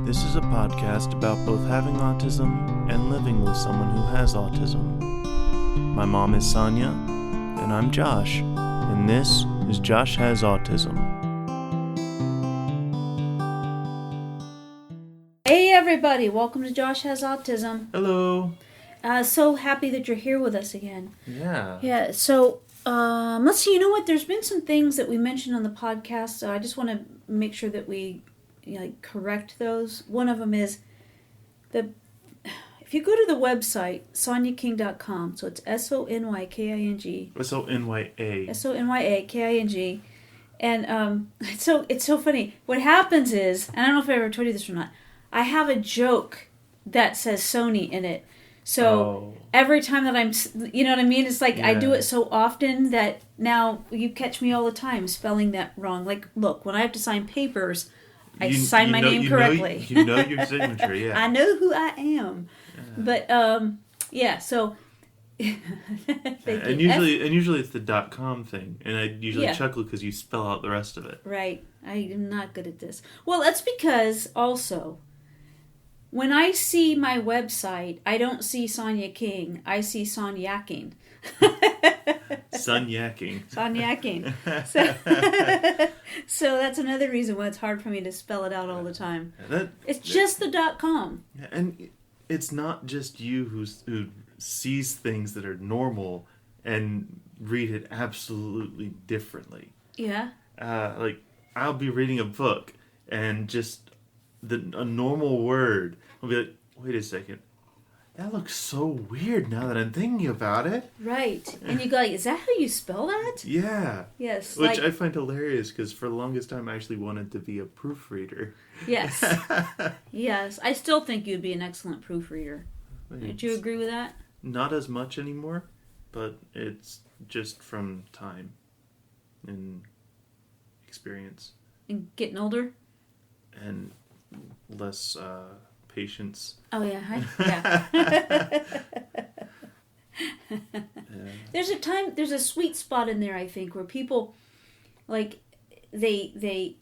This is a podcast about both having autism and living with someone who has autism. My mom is Sonya, and I'm Josh, and this is Josh Has Autism. Hey everybody, welcome to Josh Has Autism. Hello. So happy that you're here with us again. Yeah. So let's see, you know what, there's been some things that we mentioned on the podcast, so I just want to make sure that we correct those. One of them is, if you go to the website, sonyaking.com, so it's SONYKING. SONYA. SONYAKING. And it's so funny. What happens is, and I don't know if I ever told you this or not, I have a joke that says Sony in it. So every time that I'm, you know what I mean? It's like I do it so often that now you catch me all the time spelling that wrong. Like, look, when I have to sign papers, I sign my name correctly. You know your signature, yeah. I know who I am. Yeah. But, so... and usually it's the .com thing, and I usually chuckle because you spell out the rest of it. Right. I am not good at this. Well, that's because also, when I see my website, I don't see Sonya King. I see Sonyaking. Sonyaking. Sonyaking. So that's another reason why it's hard for me to spell it out all the time. It's just the .com. And it's not just you who sees things that are normal and read it absolutely differently. Yeah. Like, I'll be reading a book and just a normal word, I'll be like, wait a second, that looks so weird now that I'm thinking about it. Right. And you go, is that how you spell that? Yeah. Yes. Which I find hilarious because for the longest time I actually wanted to be a proofreader. Yes. Yes. I still think you'd be an excellent proofreader. Don't you agree with that? Not as much anymore, but it's just from time and experience. And getting older? And less patience. Oh, yeah. Yeah. There's a sweet spot in there, I think, where people, like, they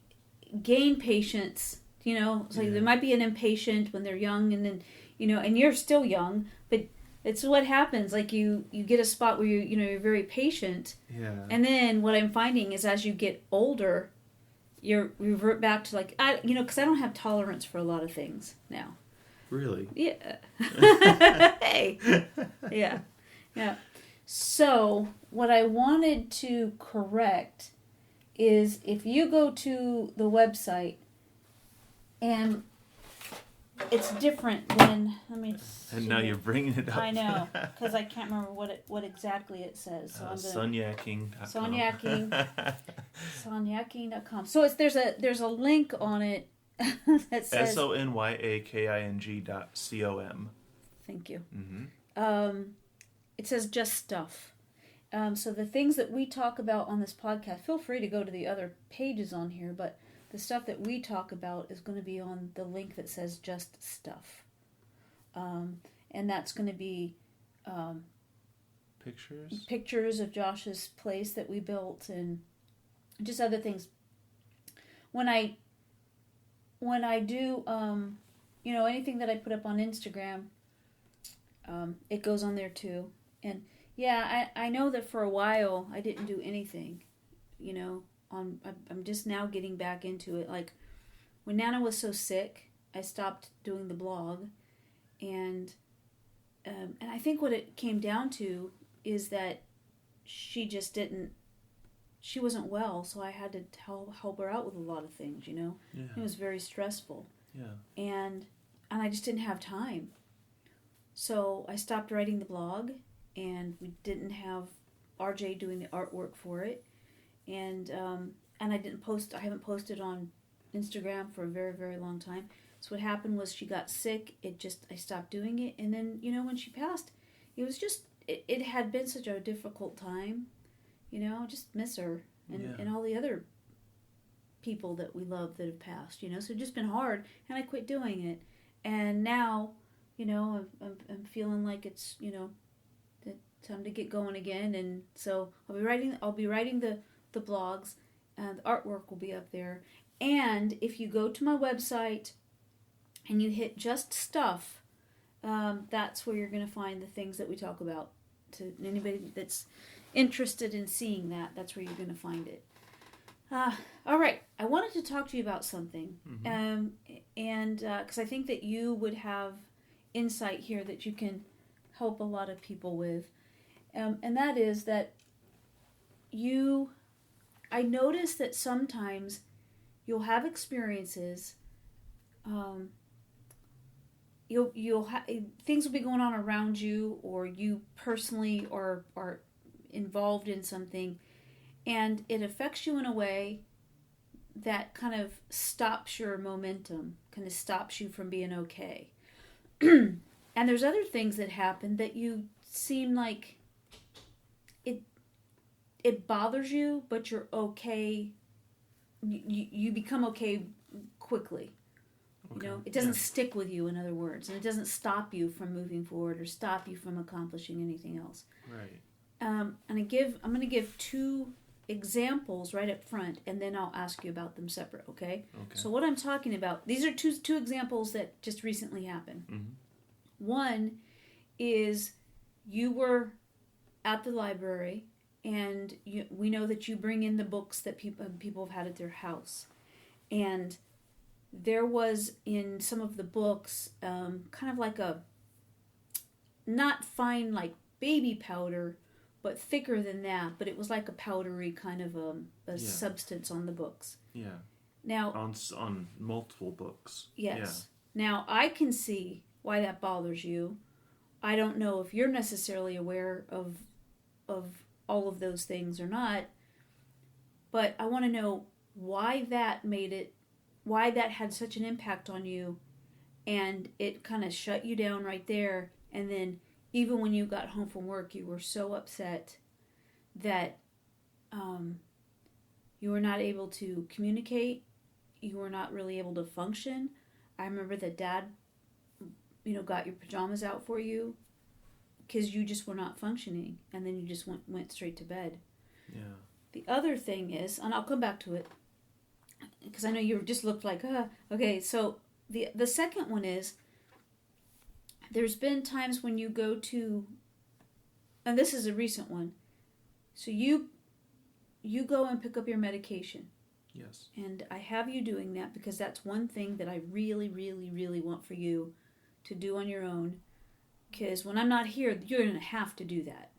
gain patience, it's like there might be an impatient when they're young, and then, and you're still young, but it's what happens, like you get a spot where you're very patient. Yeah. And then what I'm finding is as you get older, you revert back to because I don't have tolerance for a lot of things now. Really? Yeah. Hey. Yeah. Yeah. So what I wanted to correct is if you go to the website and it's different than, and now you're bringing it up. I know, because I can't remember what exactly it says. So Sonyaking.com. Sonyaking.com. So there's a link on it that says SONYAKING.com. Thank you. Mm-hmm. It says just stuff. So the things that we talk about on this podcast, feel free to go to the other pages on here, but the stuff that we talk about is going to be on the link that says just stuff. And that's going to be pictures of Josh's place that we built and just other things. When I do anything that I put up on Instagram, it goes on there too. And yeah, I know that for a while I didn't do anything, I'm just now getting back into it. Like when Nana was so sick, I stopped doing the blog, and I think what it came down to is that she wasn't well, so I had to help her out with a lot of things. Yeah. It was very stressful. Yeah. And I just didn't have time, so I stopped writing the blog, and we didn't have RJ doing the artwork for it. And I haven't posted on Instagram for a very, very long time. So what happened was she got sick. I stopped doing it. And then, when she passed, it was just, it had been such a difficult time. I just miss her and all the other people that we love that have passed, So it's just been hard. And I quit doing it. And now, I'm feeling like it's, time to get going again. And so I'll be writing the blogs, and the artwork will be up there. And if you go to my website, and you hit just stuff, that's where you're going to find the things that we talk about. To anybody that's interested in seeing that, that's where you're going to find it. All right, I wanted to talk to you about something, and because I think that you would have insight here that you can help a lot of people with, and that is that I notice that sometimes you'll have experiences. Things will be going on around you, or you personally are involved in something, and it affects you in a way that kind of stops your momentum, kind of stops you from being okay. And there's other things that happen that you seem like it bothers you, but you're okay. You become okay quickly. Okay. You know, it doesn't stick with you, in other words, and it doesn't stop you from moving forward or stop you from accomplishing anything else. Right. And I'm going to give 2 examples right up front, and then I'll ask you about them separate. Okay. So what I'm talking about, these are two examples that just recently happened. Mm-hmm. One is you were at the library, and we know that you bring in the books that people have had at their house, and there was in some of the books kind of like a, not fine like baby powder, but thicker than that, but it was like a powdery kind of a substance on the books. Yeah. Now on multiple books. Yes. Yeah. Now I can see why that bothers you. I don't know if you're necessarily aware of all of those things or not, but I want to know why that had such an impact on you, and it kind of shut you down right there. And then even when you got home from work, you were so upset that you were not able to communicate. You were not really able to function. I remember that Dad, got your pajamas out for you because you just were not functioning, and then you just went straight to bed. Yeah. The other thing is, and I'll come back to it, because I know you just looked like, okay, so the second one is, there's been times when you go to, and this is a recent one, so you go and pick up your medication. Yes. And I have you doing that because that's one thing that I really, really, really want for you to do on your own, because when I'm not here, you're going to have to do that,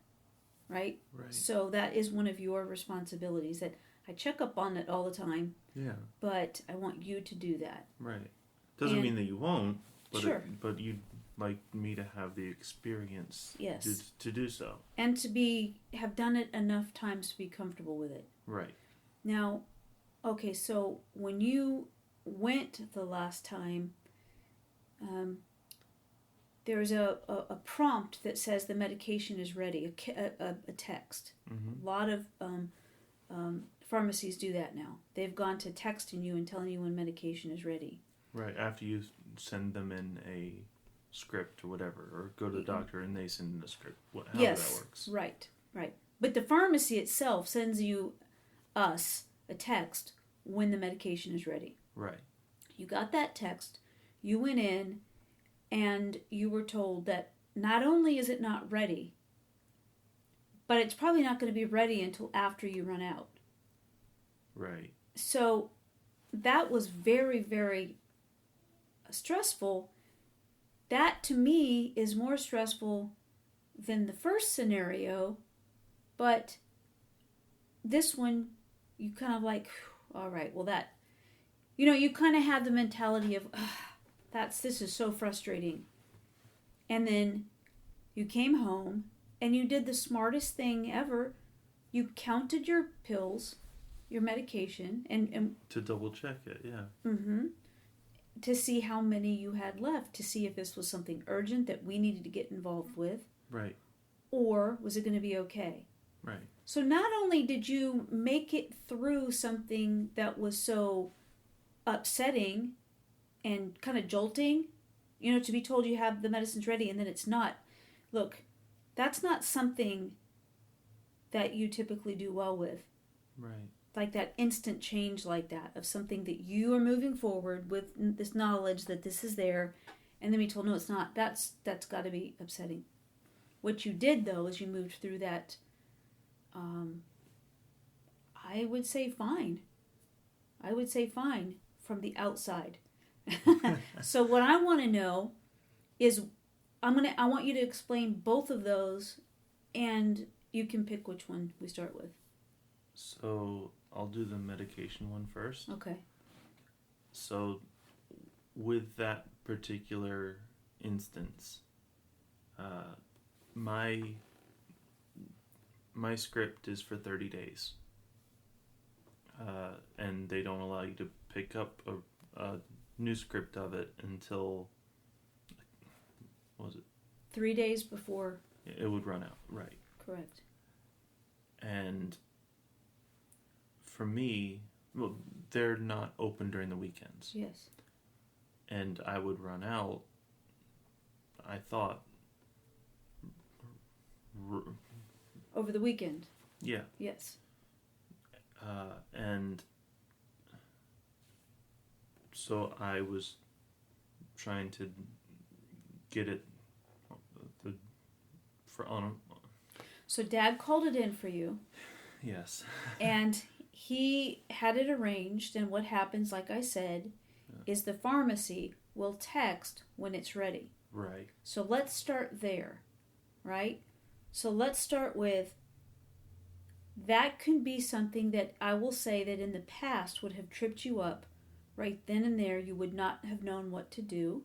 right? Right. So that is one of your responsibilities, that I check up on it all the time. Yeah. But I want you to do that. Right. Doesn't mean that you won't, but sure. But you'd like me to have the experience. Yes. To do so. And to have done it enough times to be comfortable with it. Right. Now, okay, so when you went the last time, there's a prompt that says the medication is ready, a text. Mm-hmm. A lot of pharmacies do that now. They've gone to texting you and telling you when medication is ready. Right, after you send them in a script or whatever, or go to the doctor and they send in a script. However that works. Right. But the pharmacy itself sends us a text when the medication is ready. Right. You got that text, you went in, and you were told that not only is it not ready, but it's probably not going to be ready until after you run out. Right. So that was very, very stressful. That to me is more stressful than the first scenario, but this one you kind of like, all right, well that, you kind of have the mentality of, this is so frustrating. And then you came home and you did the smartest thing ever. You counted your pills, your medication, and to double check it, yeah. Mm-hmm. To see how many you had left, to see if this was something urgent that we needed to get involved with. Right. Or was it going to be okay? Right. So not only did you make it through something that was so upsetting and kind of jolting, to be told you have the medicines ready and then it's not. Look, that's not something that you typically do well with. Right. like that instant change like that of something that you are moving forward with this knowledge that this is there, and then be told no, it's not. That's got to be upsetting. What you did though is you moved through that. I would say fine. From the outside. So what I want to know is I want you to explain both of those, and you can pick which one we start with. So I'll do the medication one first. Okay. So with that particular instance, my script is for 30 days. And they don't allow you to pick up a new script of it until, what was it? 3 days before. It would run out, right. Correct. And for me, well, they're not open during the weekends. Yes. And I would run out, I thought. Over the weekend? Yeah. Yes. And so I was trying to get it So Dad called it in for you. Yes. And he had it arranged, and what happens, like I said, is the pharmacy will text when it's ready. Right. So let's start there, right? So let's start with, that can be something that I will say that in the past would have tripped you up right then and there. You would not have known what to do.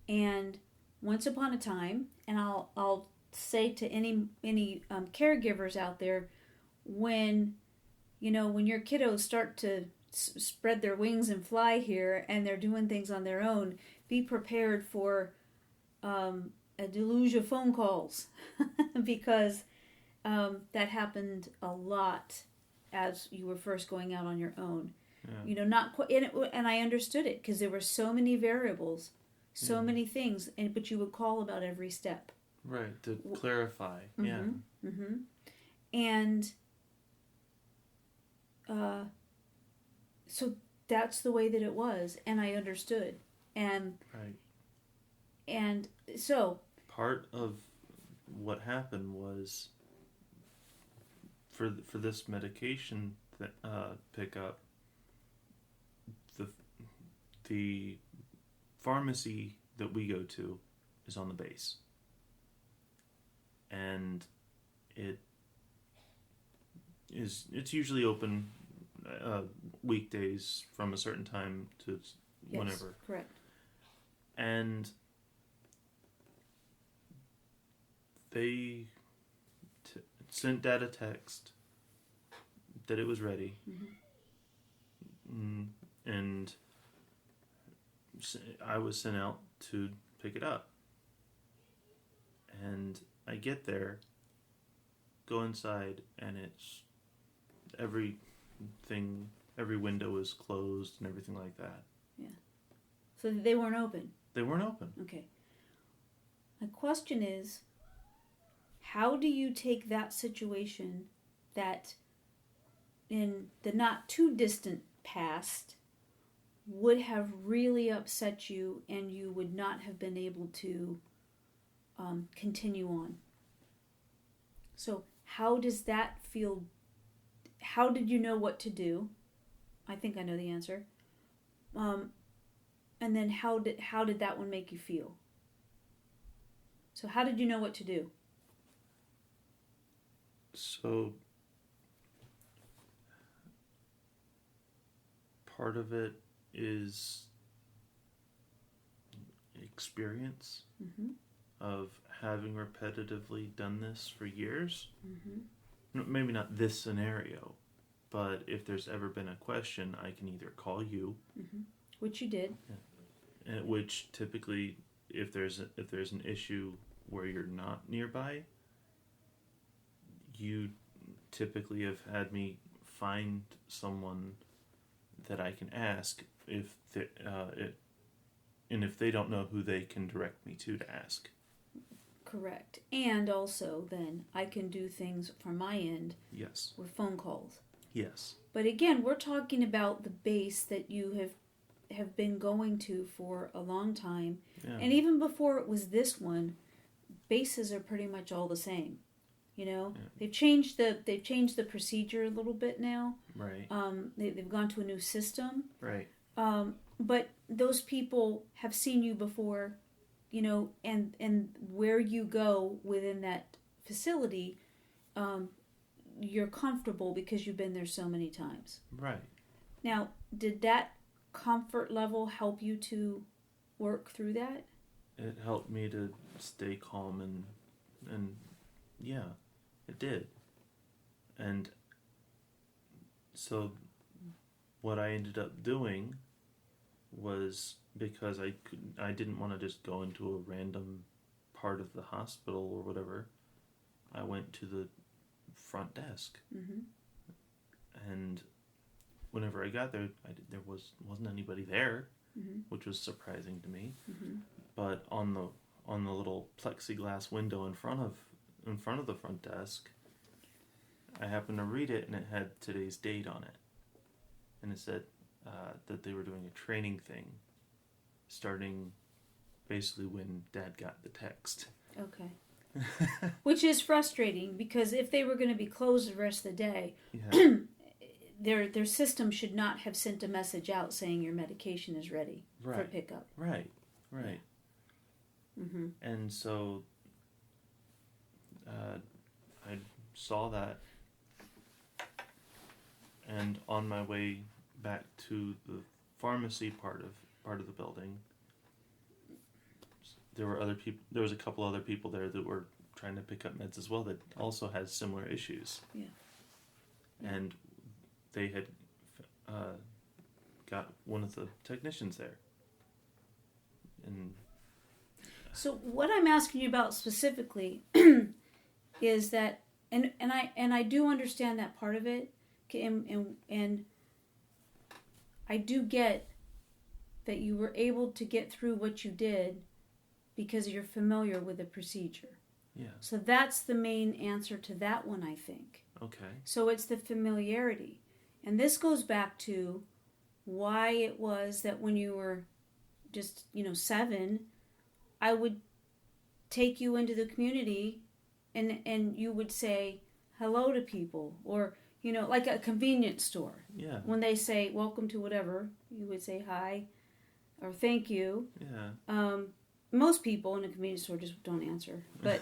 And once upon a time, and I'll say to any caregivers out there, when your kiddos start to spread their wings and fly here, and they're doing things on their own, be prepared for a deluge of phone calls because that happened a lot as you were first going out on your own. Yeah. Not quite, and I understood it because there were so many variables, so many things, but you would call about every step. Right, to clarify. Mm-hmm, yeah. Mm-hmm. And so that's the way that it was, and I understood. And right. And so part of what happened was for this medication pickup, the pharmacy that we go to is on the base, and it's usually open weekdays from a certain time to whenever. Yes, correct. And they sent Dad a text that it was ready. Mm-hmm. And I was sent out to pick it up. And I get there, go inside, and it's every window is closed and everything like that. Yeah. So they weren't open? They weren't open. Okay. My question is, how do you take that situation that in the not too distant past would have really upset you and you would not have been able to continue on? So how does that feel? How did you know what to do? I think I know the answer. And then how did that one make you feel? So how did you know what to do? So part of it is experience of having repetitively done this for years. Maybe not this scenario, but if there's ever been a question, I can either call you, which you did, and which typically, if there's an issue where you're not nearby, you typically have had me find someone that I can ask if they don't know who they can direct me to ask. Correct. And also then I can do things from my end. Yes. With phone calls. Yes. But again, we're talking about the base that you have been going to for a long time. Yeah. And even before it was this one, bases are pretty much all the same. You know, Yeah. they've changed the procedure a little bit now. Right. They've gone to a new system. Right. But those people have seen you before, you know, and where you go within that facility, you're comfortable because you've been there so many times. Right. Now, did that comfort level help you to work through that? It helped me to stay calm and yeah, it did. And so what I ended up doing was, because I didn't want to just go into a random part of the hospital or whatever, I went to the front desk. Mm-hmm. And whenever I got there, there wasn't anybody there, Mm-hmm. which was surprising to me. Mm-hmm. But on the little plexiglass window in front of the front desk, I happened to read it, and it had today's date on it, and it said that they were doing a training thing, starting basically when Dad got the text. Okay. Which is frustrating, because if they were going to be closed the rest of the day, Yeah. their system should not have sent a message out saying your medication is ready for Right. pickup. Right. Mm-hmm. And so I saw that, and on my way back to the pharmacy part of the building, there was a couple other people there that were trying to pick up meds as well that also had similar issues. Yeah. And they had got one of the technicians there. And So what I'm asking you about specifically is that, and I do understand that part of it, and I do get that you were able to get through what you did because you're familiar with the procedure. yeah. So that's the main answer to that one, I think. Okay. So it's the familiarity. And this goes back to why it was that when you were just, 7, I would take you into the community and you would say hello to people, or, like a convenience store. Yeah. When they say welcome to whatever, you would say hi or thank you. Yeah. Most people in a convenience store just don't answer. But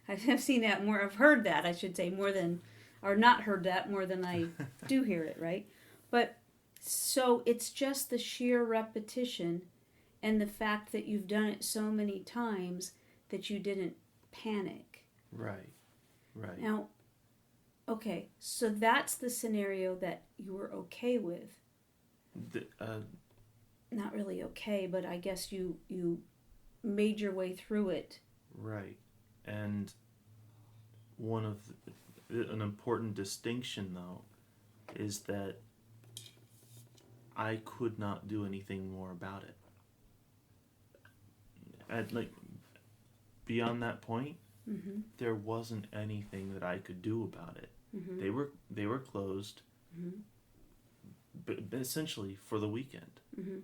I've seen that more. I've heard that, I should say, more than, or not heard that more than I do hear it, right? But so it's just the sheer repetition and the fact that you've done it so many times that you didn't panic. Right. Now, okay, so that's the scenario that you were okay with. Not really okay, but I guess you made your way through it. Right. And an important distinction, though, is that I could not do anything more about it. Beyond that point, Mm-hmm. there wasn't anything that I could do about it. Mm-hmm. They were closed, Mm-hmm. but essentially for the weekend. Mm-hmm.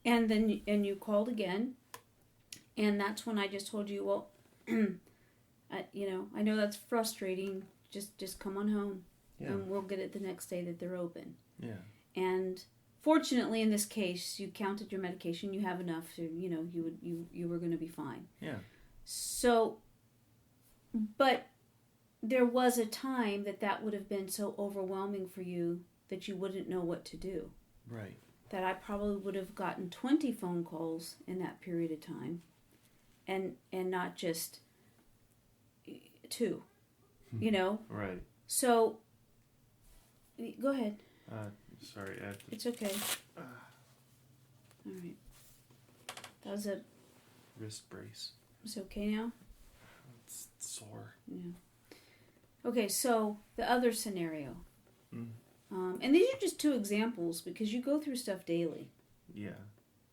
And then you called again, and that's when I just told you, well, I know that's frustrating. Just come on home, Yeah. and we'll get it the next day that they're open. Yeah. And fortunately, in this case, you counted your medication. You have enough to, you were going to be fine. Yeah. So, but there was a time that would have been so overwhelming for you that you wouldn't know what to do. Right. That I probably would have gotten 20 phone calls in that period of time, and not just 2, Right. So, go ahead. Sorry. I have to... It's okay. All right. That was a... Wrist brace. It's okay now? It's sore. Yeah. Okay, so the other scenario. Mm. And these are just 2 examples because you go through stuff daily. Yeah.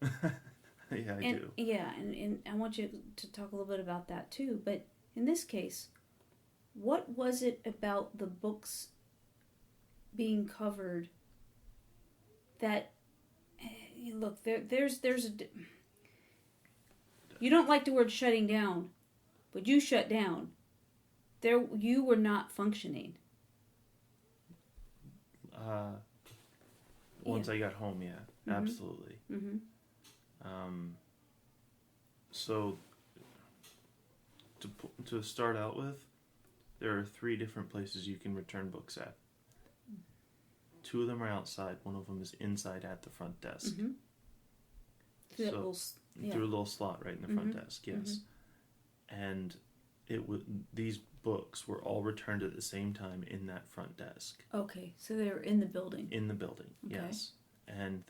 Yeah, I do. Yeah, and I want you to talk a little bit about that too. But in this case, what was it about the books being covered, that look, there's a you don't like the word shutting down, but you shut down. You were not functioning. Once I got home, yeah, absolutely. Mm-hmm. So to start out with, there are 3 different places you can return books at. 2 of them are outside. One of them is inside at the front desk. Mm-hmm. Through a little slot right in the front desk, yes. And these books were all returned at the same time in that front desk. Okay, so they were in the building. In the building, okay. Yes. And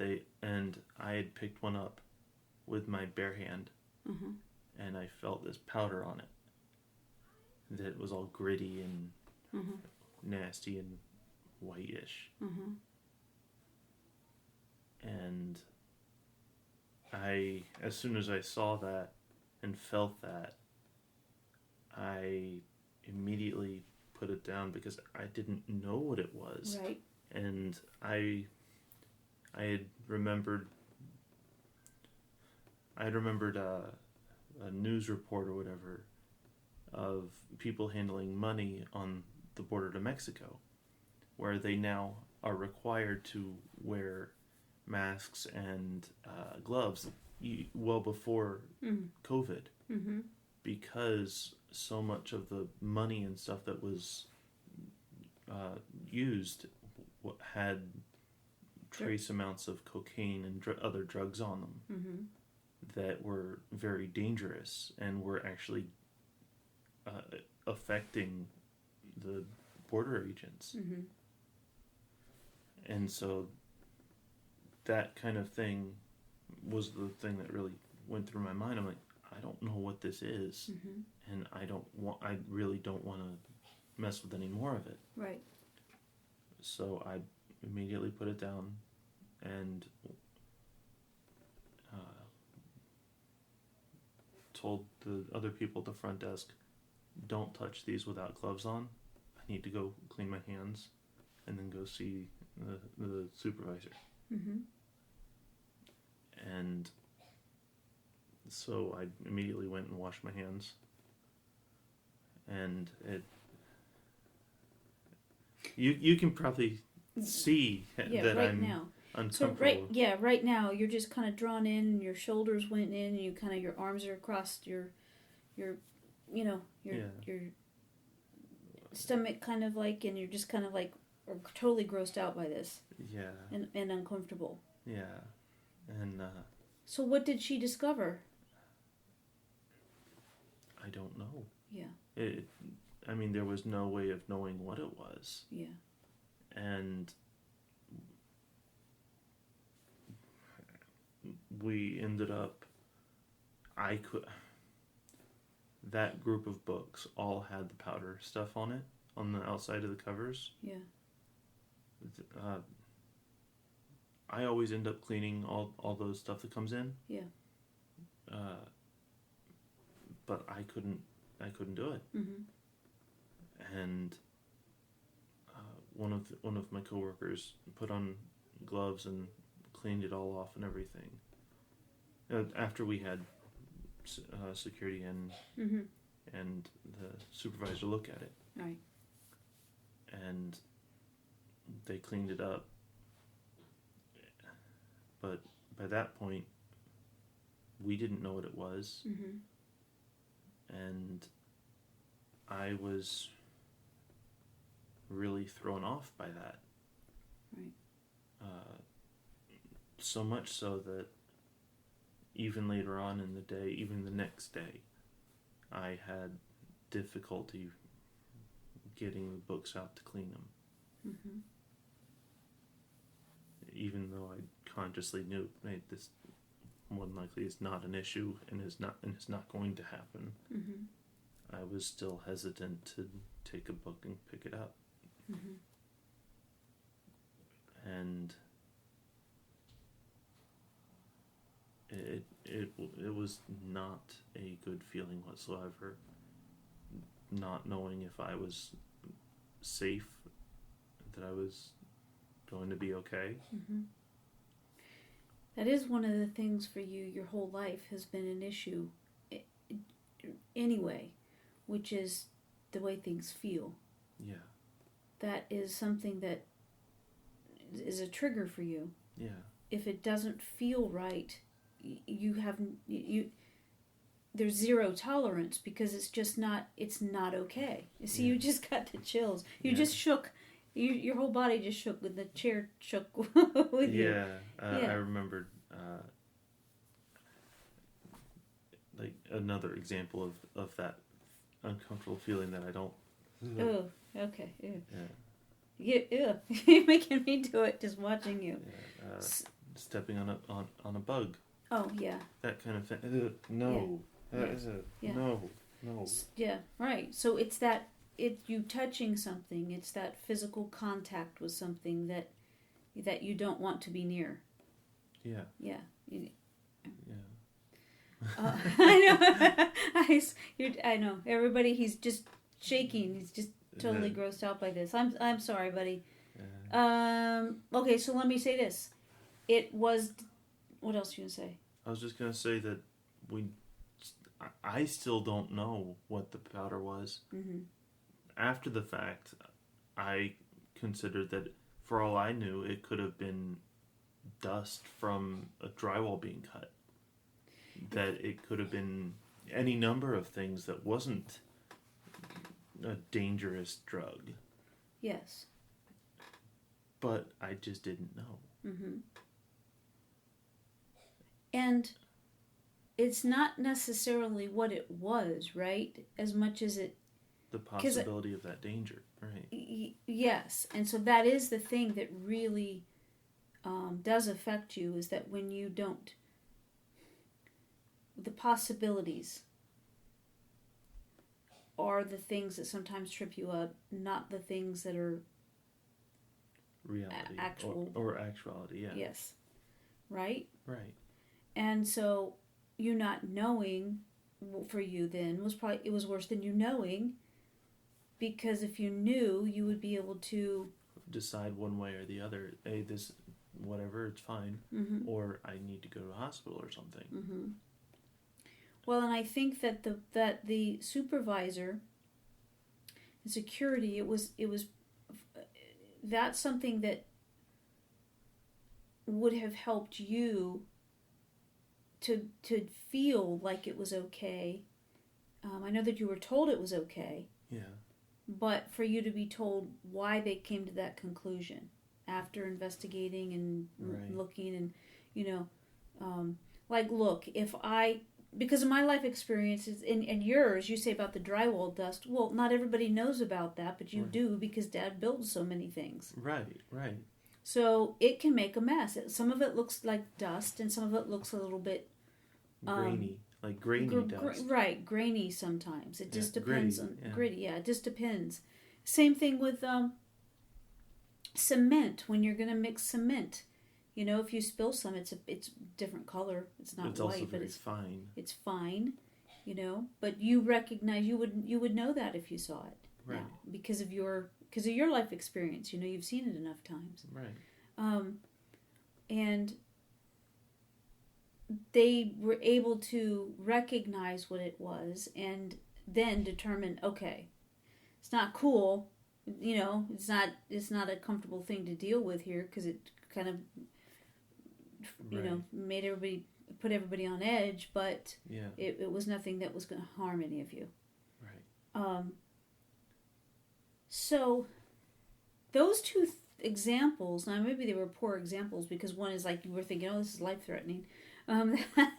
I had picked one up with my bare hand, and I felt this powder on it that was all gritty and nasty and whitish. And as soon as I saw that and felt that, I immediately put it down because I didn't know what it was. Right. And I had remembered a news report or whatever of people handling money on the border to Mexico, where they now are required to wear masks and gloves well before COVID, because so much of the money and stuff that was used had trace amounts of cocaine and other drugs on them that were very dangerous and were actually affecting the border agents. And so that kind of thing was the thing that really went through my mind. I'm like, I don't know what this is, and I really don't want to mess with any more of it. Right. So I immediately put it down and told the other people at the front desk, don't touch these without gloves on. I need to go clean my hands and then go see the supervisor. And so I immediately went and washed my hands, and you can probably see that right I'm now. uncomfortable. So right now you're just kind of drawn in, and your shoulders went in, and your arms are across your stomach, kind of like, and you're just kind of like totally grossed out by this. Yeah. And uncomfortable. Yeah. And so what did she discover? I don't know. Yeah. I mean, there was no way of knowing what it was. Yeah. And we ended up, that group of books all had the powder stuff on it, on the outside of the covers. Yeah. I always end up cleaning all those stuff that comes in. Yeah. But I couldn't do it. And one of my coworkers put on gloves and cleaned it all off and everything. After we had security and the supervisor look at it. Right. And they cleaned it up. But by that point, we didn't know what it was. And I was really thrown off by that. Right. So much so that even later on in the day, even the next day, I had difficulty getting the books out to clean them. Even though I consciously knew, hey, this more than likely is not an issue and is not going to happen. I was still hesitant to take a book and pick it up. And it was not a good feeling whatsoever, not knowing if I was safe, that I was going to be okay. Mm-hmm. That is one of the things for you. Your whole life has been an issue anyway, which is the way things feel. Yeah. That is something that is a trigger for you. Yeah. If it doesn't feel right, you haven't there's zero tolerance because it's not okay. You see, you just got the chills. You just shook. Your whole body just shook when the chair shook with you. I remembered like another example of that uncomfortable feeling that I don't. Oh, okay. Ew. Yeah. Ew. You're making me do it just watching you. Yeah. Stepping on a bug. Oh yeah. That kind of thing. No. Yeah. That is no. Yeah, right. So it's you touching something. It's that physical contact with something that you don't want to be near. Yeah. Yeah. Yeah. I know. I know. Everybody, he's just shaking. He's just totally grossed out by this. I'm sorry, buddy. Okay, so let me say this. It was. What else are you gonna say? I was just gonna say that I still don't know what the powder was. Mm-hmm. After the fact, I considered that for all I knew, it could have been dust from a drywall being cut. That it could have been any number of things that wasn't a dangerous drug. Yes. But I just didn't know. Mm-hmm. And it's not necessarily what it was, right? As much as it... The possibility of that danger, right? Yes. And so that is the thing that really does affect you, is that when you don't... The possibilities are the things that sometimes trip you up, not the things that are... Reality. Actual. Or actuality, yeah. Yes. Right? Right. And so... You not knowing, for you then, it was worse than you knowing, because if you knew, you would be able to decide one way or the other. Hey, this, whatever, it's fine, mm-hmm. or I need to go to a hospital or something. Mm-hmm. Well, and I think that the supervisor, and security, it was that's something that would have helped you to feel like it was okay. I know that you were told it was okay. Yeah. But for you to be told why they came to that conclusion after investigating and looking and, like, look, because of my life experiences and yours, you say about the drywall dust. Well, not everybody knows about that, but you do because Dad built so many things. Right. So it can make a mess. Some of it looks like dust, and some of it looks a little bit grainy, like grainy dust. Right, grainy sometimes. It just depends gritty, on gritty. Yeah, it just depends. Same thing with cement. When you're going to mix cement, if you spill some, it's different color. It's not white, but it's fine. It's fine, But you recognize you would know that if you saw it, right? Now, because of your life experience. You've seen it enough times, right? And they were able to recognize what it was and then determine, okay, it's not cool, it's not a comfortable thing to deal with here because it kind of, put everybody on edge, but it was nothing that was going to harm any of you. Right. So those two examples, now maybe they were poor examples because one is like you were thinking, oh, this is life-threatening.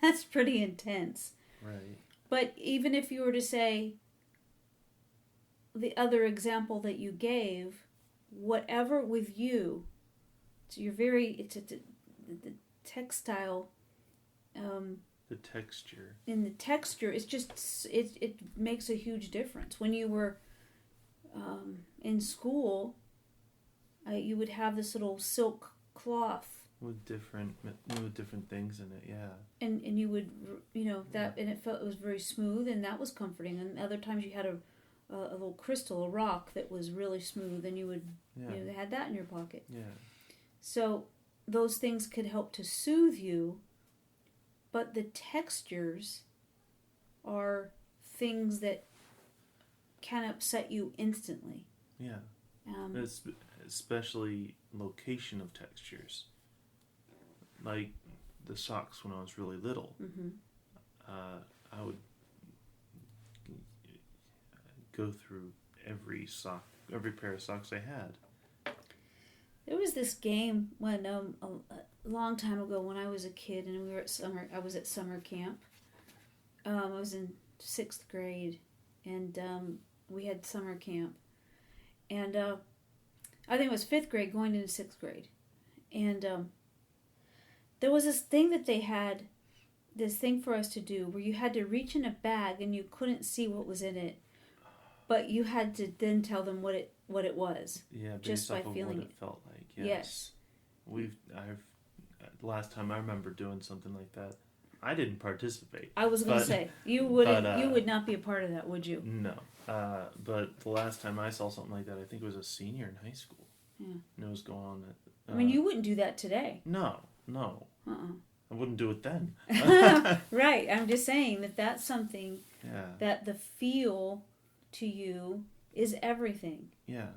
That's pretty intense. Right. But even if you were to say the other example that you gave, whatever with you, so the textile. The texture. In the texture, it's just it makes a huge difference. When you were in school, you would have this little silk cloth. With different things in it, yeah. And you would, that, and it was very smooth, and that was comforting. And other times you had a little crystal, a rock that was really smooth, and you would, you had that in your pocket. Yeah. So those things could help to soothe you, but the textures are things that can upset you instantly. Yeah. Especially location of textures. Like the socks when I was really little. Mm-hmm. I would go through every pair of socks I had. There was this game when a long time ago when I was a kid and we were at I was at summer camp. I was in 6th grade, and we had summer camp, and I think it was 5th grade going into 6th grade, and there was this thing that they had, this thing for us to do where you had to reach in a bag and you couldn't see what was in it, but you had to then tell them what it was. Yeah, based just off by of feeling what it felt like. Yes. Last time I remember doing something like that, I didn't participate. I was going to say you would not be a part of that, would you? No. But the last time I saw something like that, I think it was a senior in high school. Yeah. And it was going on at, I mean, you wouldn't do that today. No. I wouldn't do it then. Right. I'm just saying that's something that the feel to you is everything. Yeah.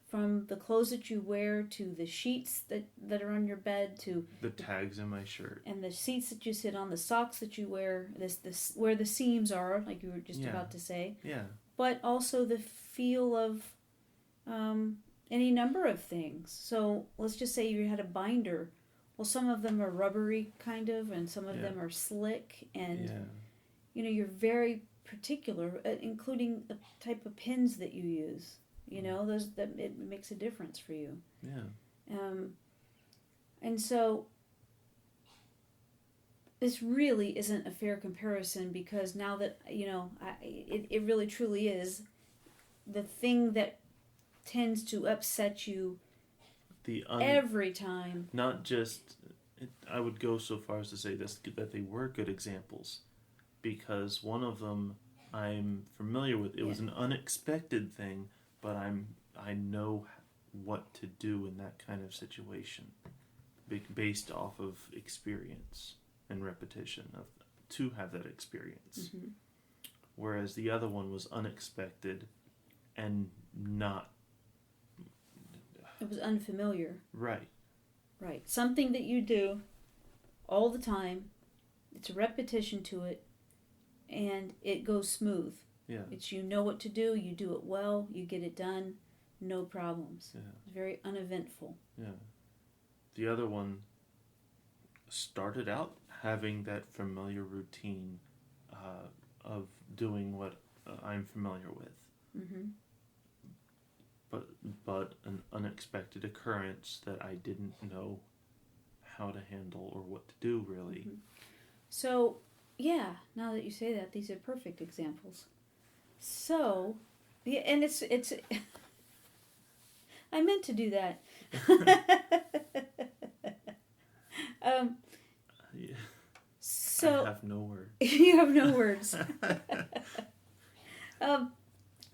From the clothes that you wear to the sheets that are on your bed to the tags in my shirt and the seats that you sit on, the socks that you wear, this where the seams are, like you were just about to say. Yeah. But also the feel of any number of things. So let's just say you had a binder. Well, some of them are rubbery kind of, and some of them are slick, and you're very particular, including the type of pins that you use. It makes a difference for you. Yeah. And so this really isn't a fair comparison, because now that it really truly is the thing that tends to upset you every time. Not just, I would go so far as to say that they were good examples, because one of them I'm familiar with. It was an unexpected thing, but I know what to do in that kind of situation, based off of experience and repetition to have that experience. Mm-hmm. Whereas the other one was unexpected and not. It was unfamiliar. Right. Something that you do all the time. It's a repetition to it, and it goes smooth. Yeah. It's you know what to do, you do it well, you get it done, no problems. Yeah. It's very uneventful. Yeah. The other one started out having that familiar routine of doing what I'm familiar with. Mm-hmm. But an unexpected occurrence that I didn't know how to handle or what to do, really. Mm-hmm. So, now that you say that, these are perfect examples. So, and it's I meant to do that. So I have no words. You have no words.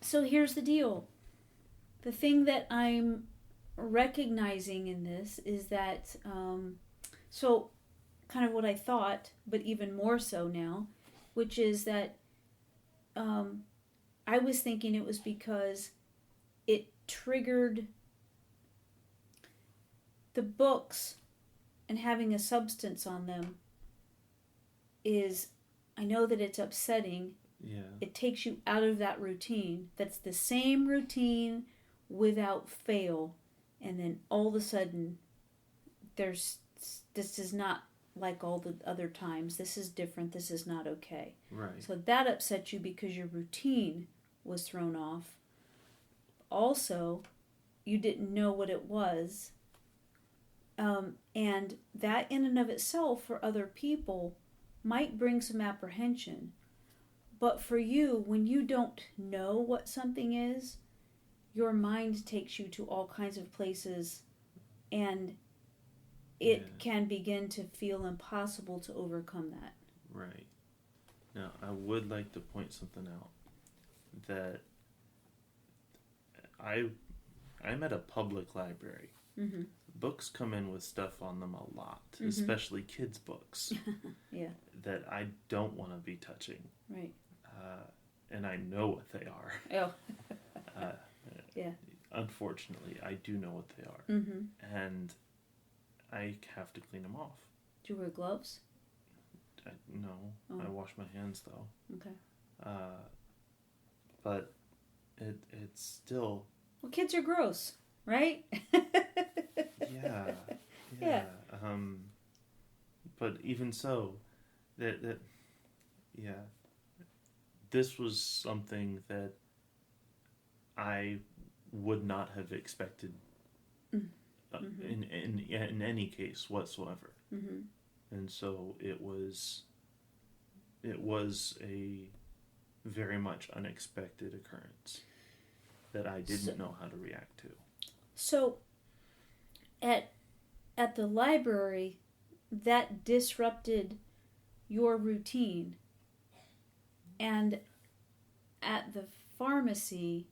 So here's the deal. The thing that I'm recognizing in this is that, so kind of what I thought, but even more so now, which is that I was thinking it was because it triggered the books and having a substance on them is, I know that it's upsetting. Yeah. It takes you out of that routine. That's the same routine without fail. And then all of a sudden, this is not like all the other times. This is different. This is not okay. Right. So that upset you because your routine was thrown off. Also, you didn't know what it was. And that in and of itself for other people might bring some apprehension. But for you, when you don't know what something is, your mind takes you to all kinds of places, and it can begin to feel impossible to overcome that. Right. Now, I would like to point something out, that I'm at a public library. Mm-hmm. Books come in with stuff on them a lot, Mm-hmm. especially kids' books. Yeah. That I don't want to be touching. Right. And I know what they are. Oh. Yeah. Unfortunately, I do know what they are. Mm-hmm. And I have to clean them off. Do you wear gloves? No. Oh. I wash my hands, though. Okay. But it's still... Well, kids are gross, right? Yeah. Yeah. But even so, this was something that I would not have expected Mm-hmm. in any case whatsoever. Mm-hmm. And so it was a very much unexpected occurrence that I didn't know how to react to. So at the library, that disrupted your routine, and at the pharmacy,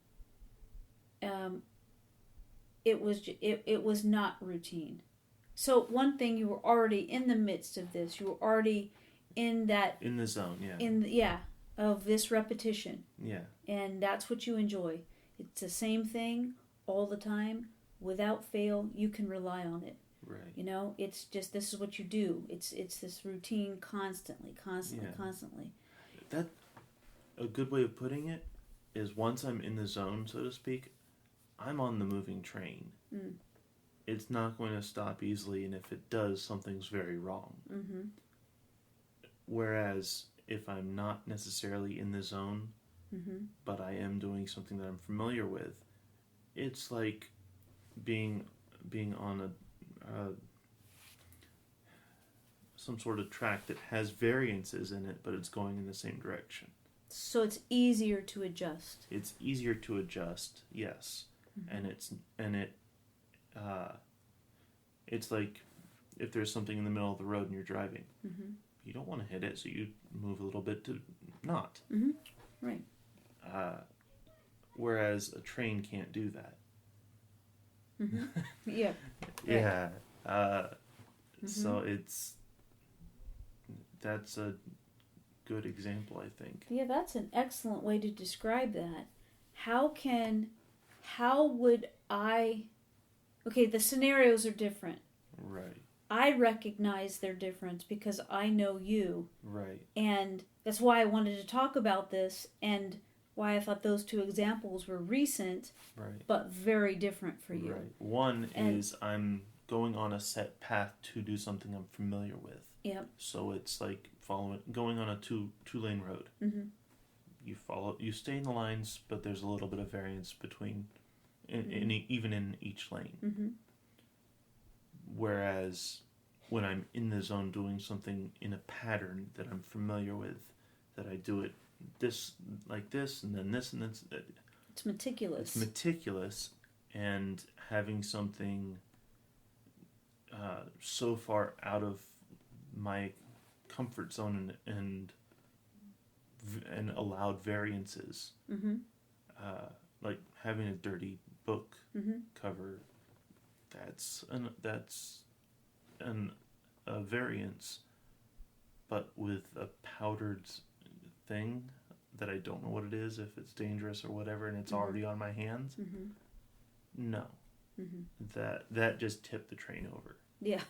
it was not routine. So one thing, you were already in the midst of this. You were already in the zone, of this repetition. Yeah. And that's what you enjoy. It's the same thing all the time, without fail. You can rely on it. Right. You know, it's just, this is what you do. It's this routine constantly. That, a good way of putting it is, once I'm in the zone, so to speak, I'm on the moving train. Mm. It's not going to stop easily, and if it does, something's very wrong. Mm-hmm. Whereas if I'm not necessarily in the zone, Mm-hmm. but I am doing something that I'm familiar with, it's like being on some sort of track that has variances in it, but it's going in the same direction. So it's easier to adjust. It's easier to adjust, yes. Mm-hmm. It's like if there's something in the middle of the road and you're driving, mm-hmm. you don't want to hit it, so you move a little bit to not. Mm-hmm. Right. Whereas a train can't do that. Mm-hmm. Yeah. Yeah. Mm-hmm. So that's a good example, I think. Yeah, that's an excellent way to describe that. How would I... Okay, the scenarios are different. Right. I recognize their difference because I know you. Right. And that's why I wanted to talk about this, and why I thought those two examples were recent, right, but very different for you. Right. One is I'm going on a set path to do something I'm familiar with. Yep. So it's like going on a two-lane road. Mm-hmm. You stay in the lines, but there's a little bit of variance between, even in each lane. Mm-hmm. Whereas when I'm in the zone doing something in a pattern that I'm familiar with, that I do it this, like this, and then this, and this. It's meticulous. It's meticulous, and having something so far out of my comfort zone and allowed variances, mm-hmm. like having a dirty book mm-hmm. cover, that's a variance, but with a powdered thing that I don't know what it is, if it's dangerous or whatever, and it's mm-hmm. already on my hands. Mm-hmm. No. Mm-hmm. That just tipped the train over. Yeah.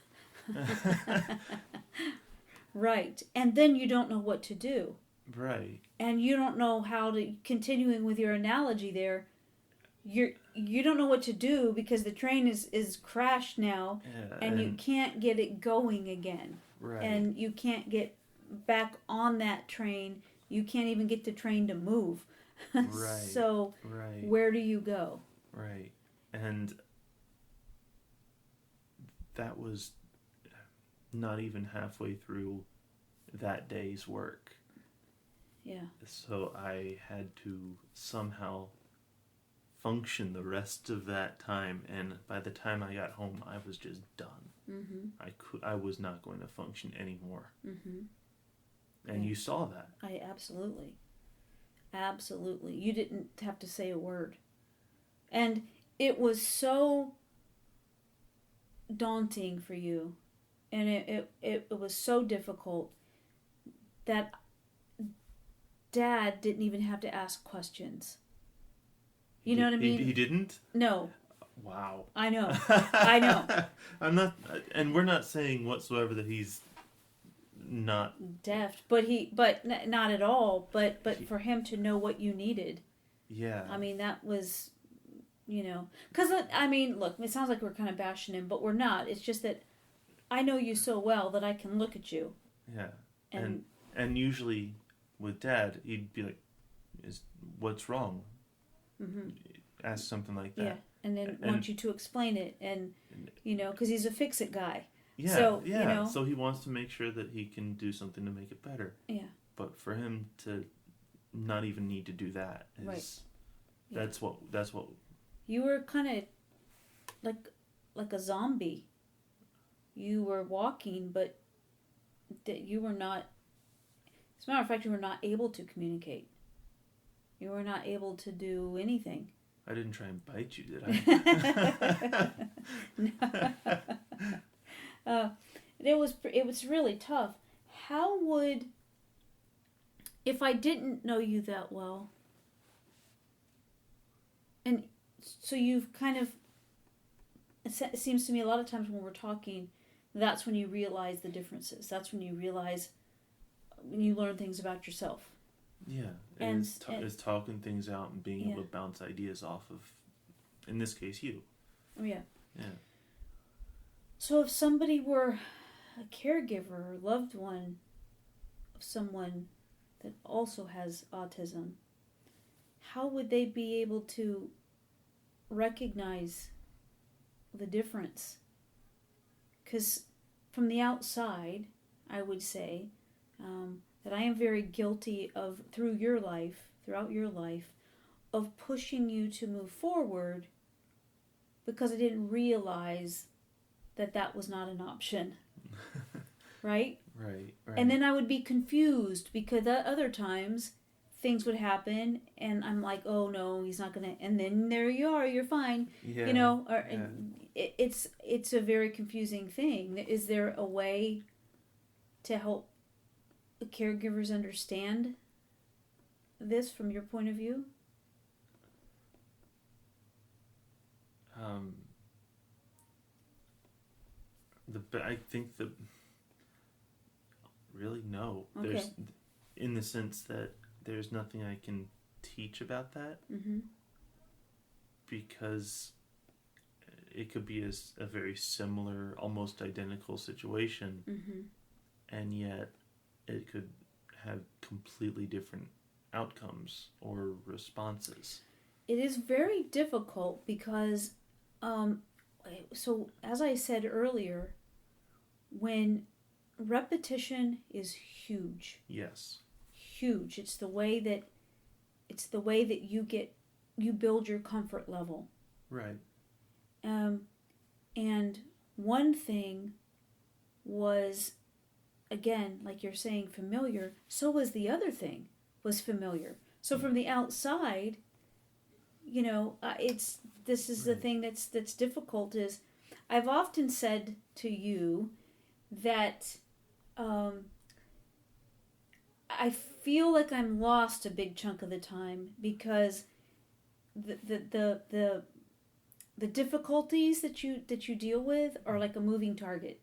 Right. And then you don't know what to do. Right. And you don't know how to, continuing with your analogy there, you don't know what to do because the train is crashed now, and you can't get it going again. Right. And you can't get back on that train. You can't even get the train to move. Right. So right. Where do you go? Right. And that was not even halfway through that day's work. Yeah. So I had to somehow function the rest of that time, and by the time I got home, I was just done. Mm-hmm. I was not going to function anymore. Mm-hmm. And you saw that. Absolutely. You didn't have to say a word. And it was so daunting for you, and it was so difficult that Dad didn't even have to ask questions. You know what I mean? He didn't? No. Wow. I know. I know. I'm not, and we're not saying whatsoever that he's not deft, but not at all. But for him to know what you needed. Yeah. I mean, that was, because I mean, look, it sounds like we're kind of bashing him, but we're not. It's just that I know you so well that I can look at you. Yeah. And usually with Dad, he'd be like, what's wrong? Mm-hmm. Ask something like that. Yeah, and then want you to explain it, and because he's a fix-it guy. Yeah, so, yeah. So he wants to make sure that he can do something to make it better. Yeah. But for him to not even need to do that is right. That's what. You were kind of like a zombie. You were walking, but that you were not. As a matter of fact, you were not able to communicate. You were not able to do anything. I didn't try and bite you, did I? It was really tough. How would, if I didn't know you that well, and so you've kind of, it seems to me a lot of times when we're talking, that's when you realize the differences. That's when you realize, when you learn things about yourself. Yeah, it's talking things out and being able to bounce ideas off of, in this case, you. Oh, yeah. Yeah. So if somebody were a caregiver or loved one of someone that also has autism, how would they be able to recognize the difference? Because from the outside, I would say that I am very guilty of, throughout your life, of pushing you to move forward because I didn't realize that was not an option. Right? Right. And then I would be confused because other times things would happen and I'm like, oh no, he's not going to, and then there you are, you're fine. Yeah. It's a very confusing thing. Is there a way to help caregivers understand this from your point of view? I think that really no. Okay. There's, in the sense that there's nothing I can teach about that. Mm-hmm. Because it could be a very similar, almost identical situation, mm-hmm. and yet it could have completely different outcomes or responses. It is very difficult because, so as I said earlier, when repetition is huge. Yes. Huge. It's the way that you build your comfort level. Right. And one thing was, again, like you're saying, familiar. So was the other thing, was familiar. So from the outside, this is the thing that's difficult. Is I've often said to you that I feel like I'm lost a big chunk of the time because the difficulties that you deal with are like a moving target,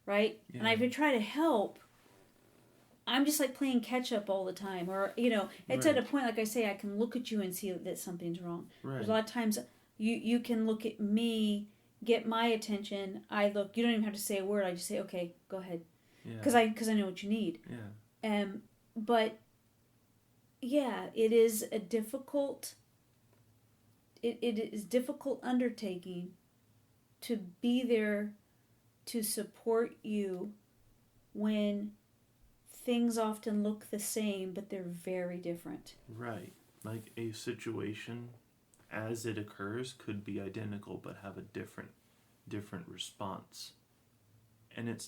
right? Yeah. And if I try to help, I'm just like playing catch up all the time, or it's right. At a point, like I say, I can look at you and see that something's wrong. Right. There's a lot of times you can look at me, get my attention. I look. You don't even have to say a word. I just say, okay, go ahead, because I know what you need. Yeah. But yeah, it is a difficult. It is difficult undertaking to be there to support you when things often look the same, but they're very different. Right. Like a situation as it occurs could be identical but have a different response. And it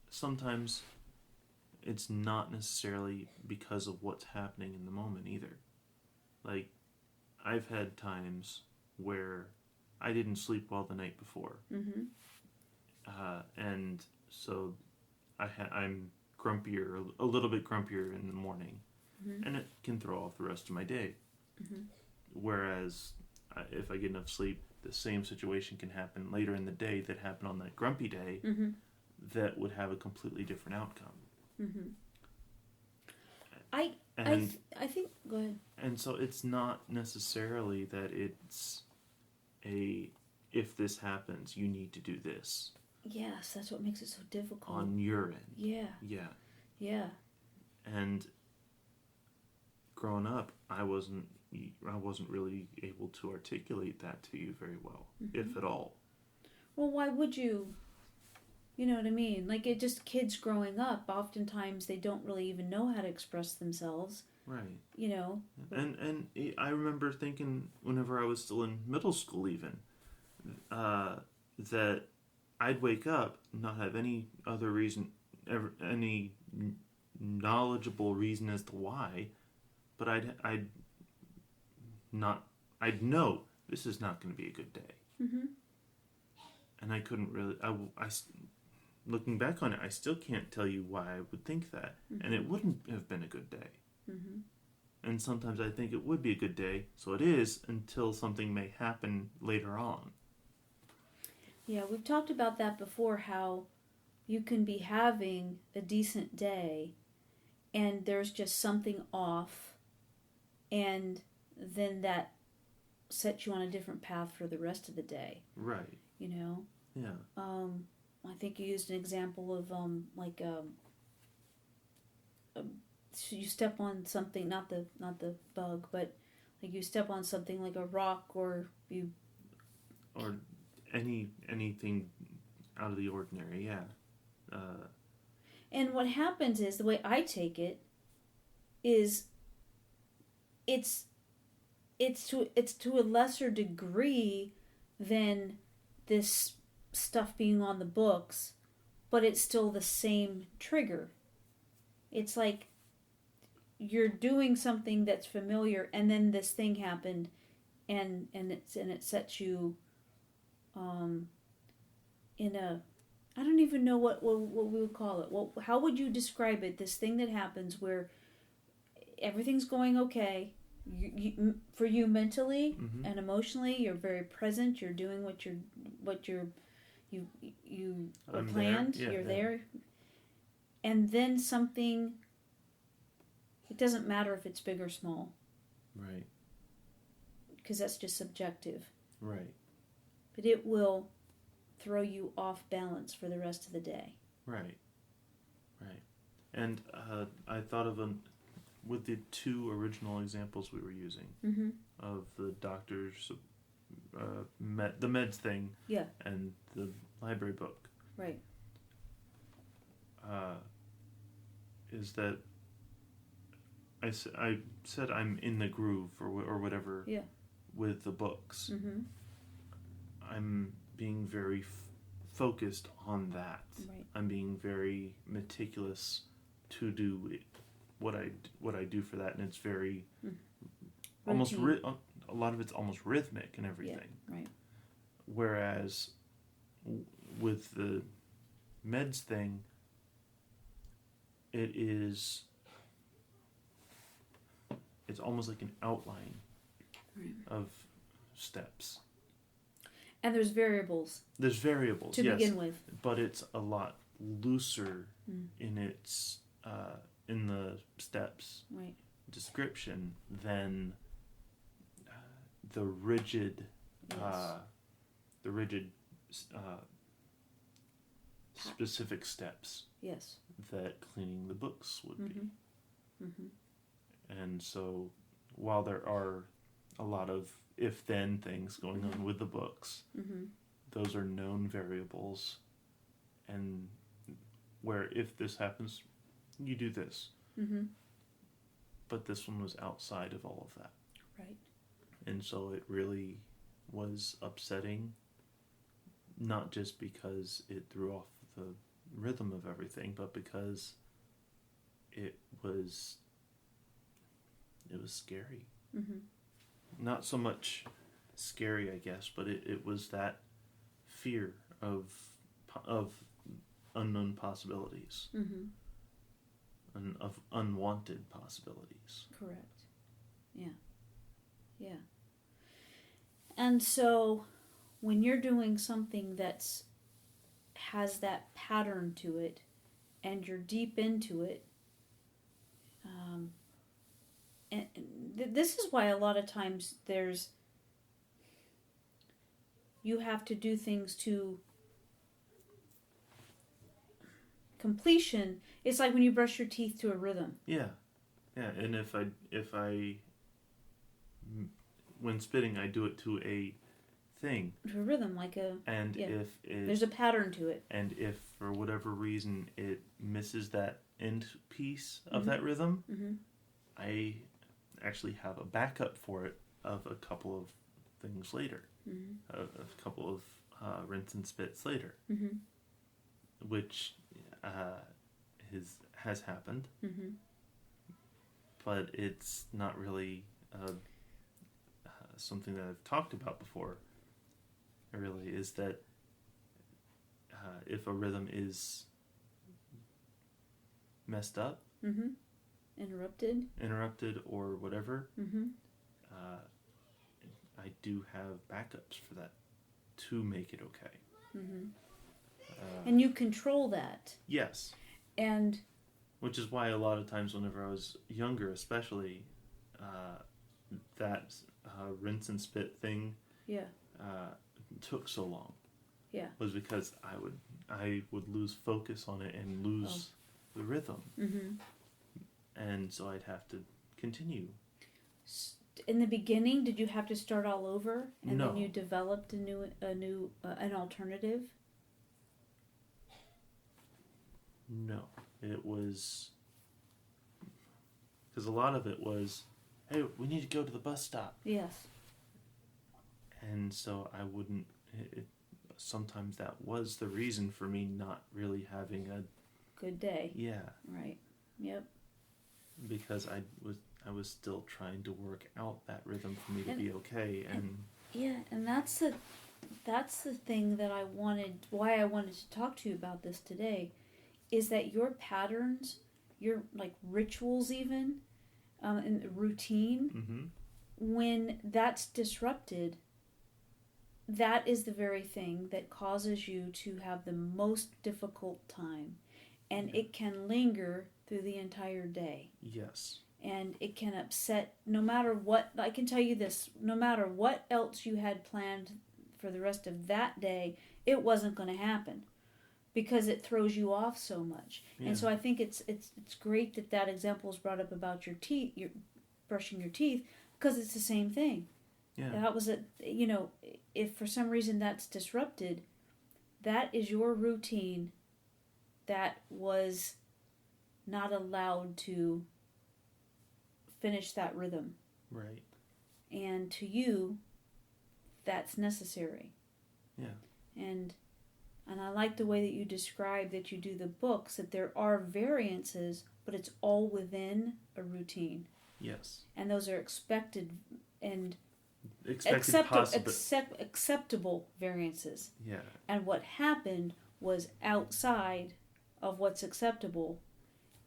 sometimes it's not necessarily because of what's happening in the moment either. Like I've had times where I didn't sleep well the night before. Mm-hmm. And so I'm grumpier, a little bit grumpier in the morning. Mm-hmm. And it can throw off the rest of my day. Mm-hmm. Whereas if I get enough sleep, the same situation can happen later in the day that happened on that grumpy day Mm-hmm. that would have a completely different outcome. Mm-hmm. I think, go ahead. And so it's not necessarily that it's if this happens, you need to do this. Yes, that's what makes it so difficult. On your end. Yeah. Yeah. Yeah. And growing up, I wasn't really able to articulate that to you very well, if at all. Well, why would you? You know what I mean? Like, it just, kids growing up, oftentimes they don't really even know how to express themselves. Right. You know? And I remember thinking, whenever I was still in middle school even, that I'd wake up, not have any other reason, any knowledgeable reason as to why, but I'd know this is not going to be a good day. Mm-hmm. And I couldn't really, looking back on it, I still can't tell you why I would think that. Mm-hmm. And it wouldn't have been a good day. Mm-hmm. And sometimes I think it would be a good day, so it is, until something may happen later on. Yeah, we've talked about that before, how you can be having a decent day and there's just something off, and then that sets you on a different path for the rest of the day. Right. You know? Yeah. I think you used an example of you step on something, not the bug, but like you step on something like a rock, or anything out of the ordinary. Yeah. And what happens is, the way I take it is, it's to a lesser degree than this stuff being on the books, but it's still the same trigger. It's like you're doing something that's familiar, and then this thing happened, and it sets you in a, I don't even know what we would call it. Well, how would you describe it? This thing that happens where everything's going okay, for you mentally and emotionally, you're very present. You're doing what you planned. You're there, and then something. It doesn't matter if it's big or small. Right. Because that's just subjective. Right. But it will throw you off balance for the rest of the day. Right. Right. And I thought of with the two original examples we were using of the doctor's the meds thing, and the library book. Right. Is that I said I'm in the groove or whatever with the books. Mm-hmm. I'm being very focused on that. Right. I'm being very meticulous to do what I do for that, and it's very almost a lot of it's almost rhythmic and everything. Yeah, right. Whereas with the meds thing, it's almost like an outline of steps. And there's variables. There's variables, to yes, begin with, but it's a lot looser in its in the steps description than the rigid specific steps that cleaning the books would be. And so while there are a lot of if-then things going on with the books, those are known variables, and where if this happens, you do this. But this one was outside of all of that. Right. And so it really was upsetting, not just because it threw off the rhythm of everything, but because it was scary. Not so much scary, I guess, but it was that fear of unknown possibilities, Mm-hmm. and of unwanted possibilities. Correct. Yeah. Yeah. And so when you're doing something that's has that pattern to it and you're deep into it, this is why a lot of times you have to do things to completion. It's like when you brush your teeth to a rhythm. Yeah, and if I when spitting, I do it to a thing. To a rhythm, like a... And yeah. if it... There's a pattern to it. And if, for whatever reason, it misses that end piece of Mm-hmm. that rhythm, Mm-hmm. I actually have a backup for it of a couple of things later. Mm-hmm. A couple of rinse and spits later. Mm-hmm. Which has happened. Mm-hmm. But it's not really something that I've talked about before. It really is that if a rhythm is messed up, Mm-hmm. Interrupted, or whatever, mm-hmm. I do have backups for that to make it okay. Mm-hmm. And you control that. Yes. And which is why a lot of times whenever I was younger, especially, that rinse and spit thing took so long. Yeah. Was because I would lose focus on it and lose the rhythm. Mm-hmm. And so I'd have to continue. In the beginning, did you have to start all over, and No. then you developed an alternative? No, it was because a lot of it was, hey, we need to go to the bus stop. Yes. And so I wouldn't. Sometimes that was the reason for me not really having a good day. Yeah. Right. Yep. Because I was still trying to work out that rhythm for me to be okay, and yeah, and that's the thing that why I wanted to talk to you about this today, is that your patterns, your like rituals even, and routine, mm-hmm. when that's disrupted, that is the very thing that causes you to have the most difficult time, and it can linger through the entire day. Yes. And it can upset, no matter what, I can tell you this, no matter what else you had planned for the rest of that day, it wasn't going to happen because it throws you off so much. Yeah. And so I think it's great that example is brought up about your teeth, your brushing your teeth, because it's the same thing. Yeah. That was if for some reason that's disrupted, that is your routine that was not allowed to finish that rhythm. Right. And to you, that's necessary. Yeah. And I like the way that you describe that you do the books, that there are variances, but it's all within a routine. Yes. And those are expected and acceptable variances. Yeah. And what happened was outside of what's acceptable,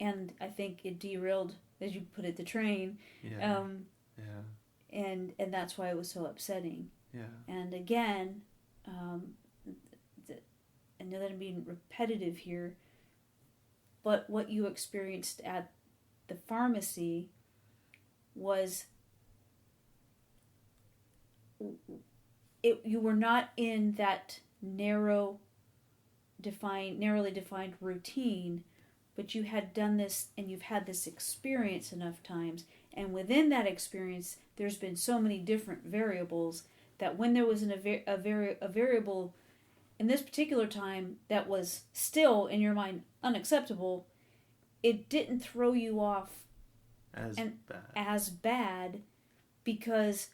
and I think it derailed, as you put it, the train. Yeah. And that's why it was so upsetting. Yeah. And again, I know that I'm being repetitive here, but what you experienced at the pharmacy was you were not in that narrowly defined routine, but you had done this and you've had this experience enough times, and within that experience there's been so many different variables that when there was a variable in this particular time that was still in your mind unacceptable, it didn't throw you off as bad because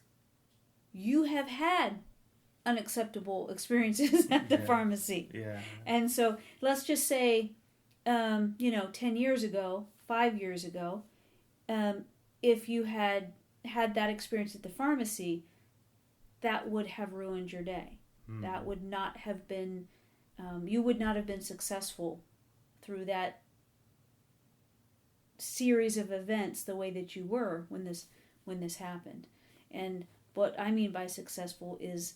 you have had unacceptable experiences at the pharmacy. Yeah. And so let's just say 10 years ago, 5 years ago, if you had that experience at the pharmacy, that would have ruined your day. Mm. That would not have been, you would not have been successful through that series of events the way that you were when this happened. And what I mean by successful is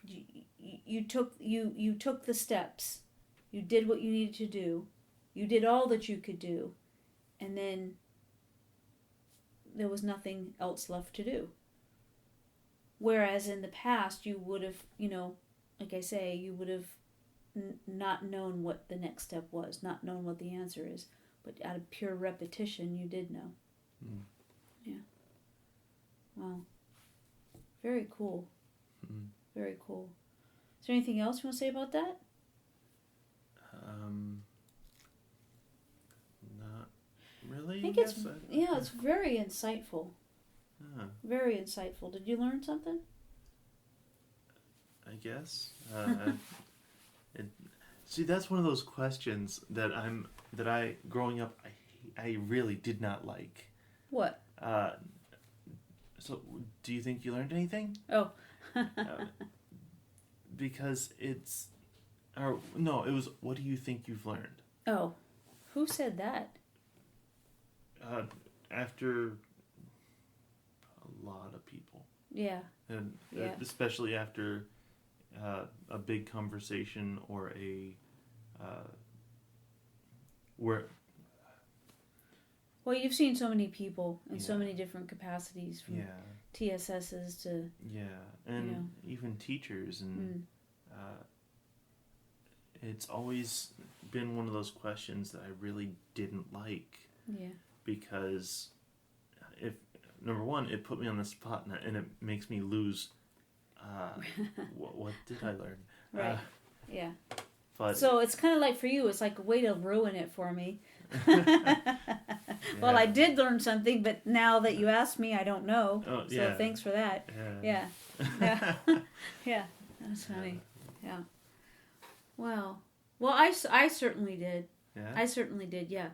you took the steps, you did what you needed to do, you did all that you could do, and then there was nothing else left to do. Whereas in the past, you would have, like I say, you would have not known what the next step was, not known what the answer is. But out of pure repetition, you did know. Mm. Yeah. Wow. Very cool. Mm. Very cool. Is there anything else you want to say about that? Not really. I think it's very insightful. Very insightful. Did you learn something? I guess. See, that's one of those questions that I growing up I really did not like. What? So, do you think you learned anything? Oh. Because it was, what do you think you've learned? Oh. Who said that? After a lot of people. Yeah. And yeah. Especially after a big conversation or where... Well, you've seen so many people in so many different capacities, from TSSs to... Yeah, and even teachers, and it's always been one of those questions that I really didn't like. Yeah. Because number one, it put me on the spot, and it makes me lose... what did I learn? Right. Yeah. But so it's kind of like for you, it's like a way to ruin it for me. Well, I did learn something, but now that you asked me, I don't know. Oh, so thanks for that. Yeah. Yeah. That's funny. Yeah. Well, I certainly did. Yeah. I certainly did. Yeah.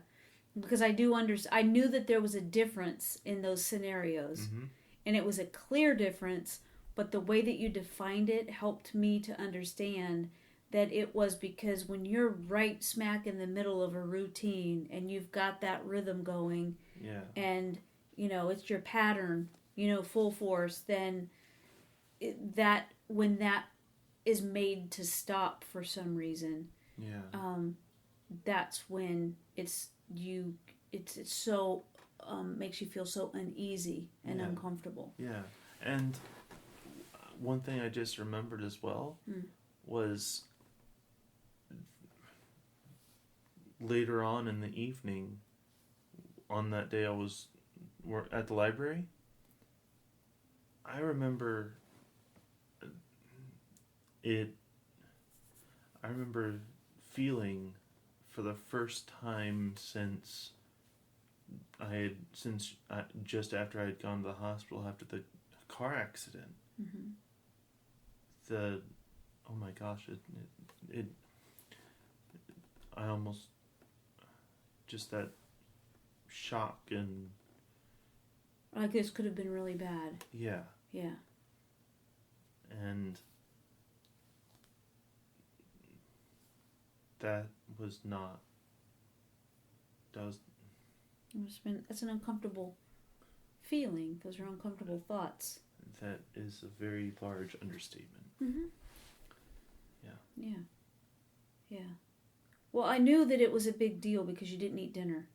Because I knew that there was a difference in those scenarios, Mm-hmm. and it was a clear difference. But the way that you defined it helped me to understand that it was because when you're right smack in the middle of a routine and you've got that rhythm going, and it's your pattern, full force, then when that is made to stop for some reason, that's when it's so makes you feel so uneasy and uncomfortable. Yeah, and one thing I just remembered as well was later on in the evening, on that day I was at the library, I remember feeling for the first time since just after I had gone to the hospital after the car accident. Mm-hmm. Oh my gosh, I almost, just that shock and... Like this could have been really bad. Yeah. Yeah. And that was not... That's an uncomfortable feeling. Those are uncomfortable thoughts. That is a very large understatement. Mm-hmm. Yeah. Yeah. Well, I knew that it was a big deal because you didn't eat dinner.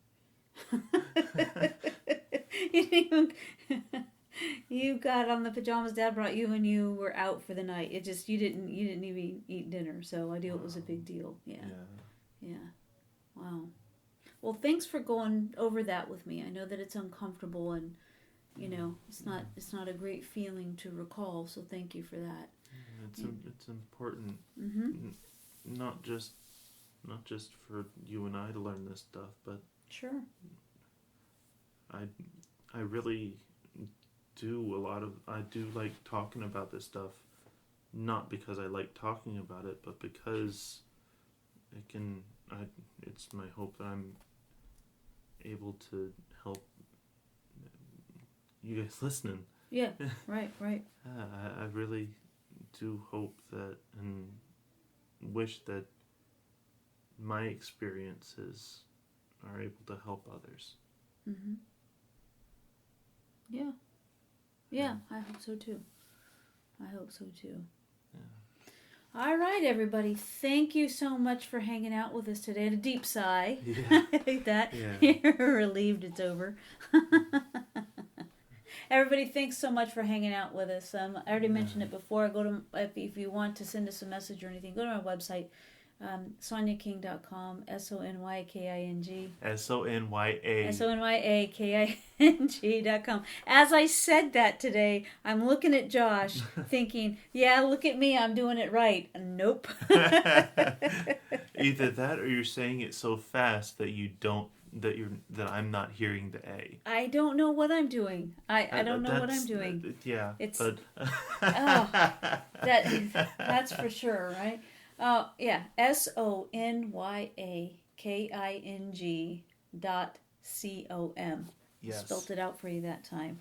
You got on the pajamas Dad brought you, and you were out for the night. You didn't even eat dinner, so I knew it was a big deal. Yeah. Wow. Well, thanks for going over that with me. I know that it's uncomfortable, and it's not a great feeling to recall. So thank you for that. It's important, not just for you and I to learn this stuff, but sure. I really do I do like talking about this stuff, not because I like talking about it, but because it's my hope that I'm able to help you guys listening Yeah, right. I really do hope that and wish that my experiences are able to help others. Mm-hmm. Yeah. Yeah, I hope so too. Yeah. All right, everybody. Thank you so much for hanging out with us today. And a deep sigh. Yeah. That Yeah. you're relieved it's over. Everybody, thanks so much for hanging out with us. I already mentioned it before. Go to if you want to send us a message or anything, go to our website, sonyaking.com, SONYKING. SONYA. SONYAKING.com. As I said that today, I'm looking at Josh, thinking, "Yeah, look at me, I'm doing it right." Nope. Either that, or you're saying it so fast that that I'm not hearing the A. I don't know what I'm doing. I don't know what I'm doing. Yeah, It's but that's for sure, right? Yeah, SONYAKING.com. yes. Spelt it out for you that time.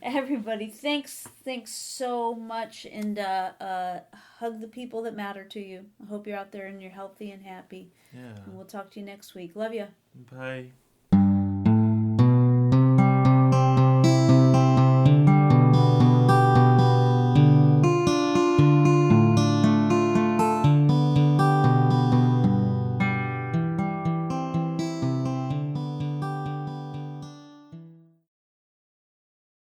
Everybody, thanks so much, and hug the people that matter to you. I hope you're out there and you're healthy and happy. Yeah. And we'll talk to you next week. Love you. Bye.